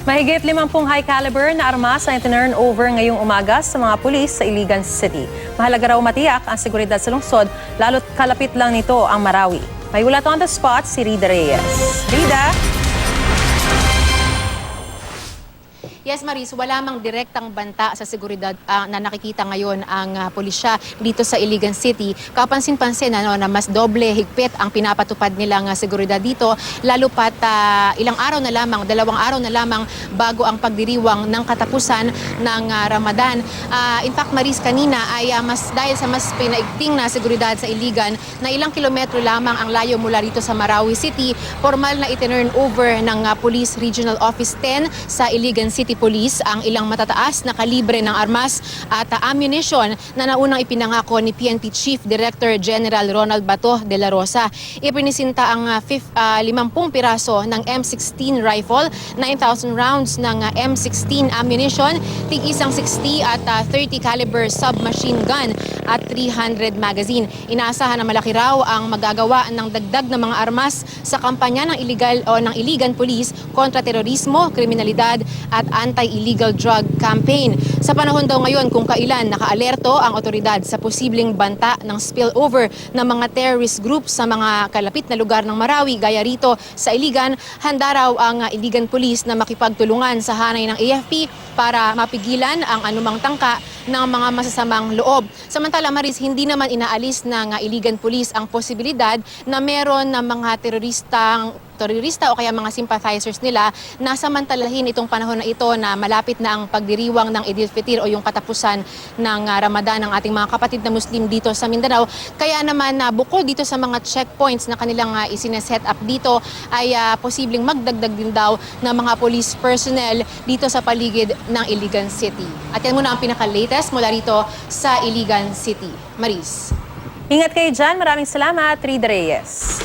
Mahigit 50 high-caliber na armas ang itinurn over ngayong umaga sa mga pulis sa Iligan City. Mahalaga raw matiyak ang seguridad sa lungsod, lalo't kalapit lang nito ang Marawi. May ulat on the spot si Rida Reyes. Rida? Yes, Maris, wala mang direktang banta sa seguridad na nakikita ngayon ang pulisya dito sa Iligan City. Kapansin-pansin na mas doble higpit ang pinapatupad nilang seguridad dito, lalo pat ilang araw na lamang, 2 araw na lamang bago ang pagdiriwang ng katapusan ng Ramadan. In fact, Maris, kanina ay dahil sa mas pinaigting na seguridad sa Iligan na ilang kilometro lamang ang layo mula rito sa Marawi City, formal na itinurn over ng Police Regional Office 10 sa Iligan City Police ang ilang matataas na kalibre ng armas at ammunition na naunang ipinangako ni PNP Chief Director General Ronald Bato de la Rosa. Ipinisinta ang 50 piraso ng M16 rifle, 9,000 rounds ng M16 ammunition, tig-isang 60 at 30 caliber submachine gun at 300 magazine. Inaasahan na malaki raw ang magagawa ng dagdag na mga armas sa kampanya ng Iligan Police kontra terorismo, kriminalidad at anti-illegal drug campaign. Sa panahon daw ngayon kung kailan nakaalerto ang otoridad sa posibleng banta ng spillover ng mga terrorist groups sa mga kalapit na lugar ng Marawi gaya rito sa Iligan, handa raw ang Iligan Police na makipagtulungan sa hanay ng AFP para mapigilan ang anumang tangka ng mga masasamang loob. Samantala, Maris, hindi naman inaalis ng Iligan Police ang posibilidad na meron ng mga terorista o kaya mga sympathizers nila na samantalahin itong panahon na ito na malapit na ang pagdiriwang ng Eid al-Fitr o yung katapusan ng Ramadan ng ating mga kapatid na Muslim dito sa Mindanao. Kaya naman bukod dito sa mga checkpoints na kanilang isineset up dito ay posibleng magdagdag din daw ng mga police personnel dito sa paligid ng Iligan City. At yan muna ang pinaka-latest mula rito sa Iligan City. Maris. Ingat kayo dyan. Maraming salamat, Rida Reyes.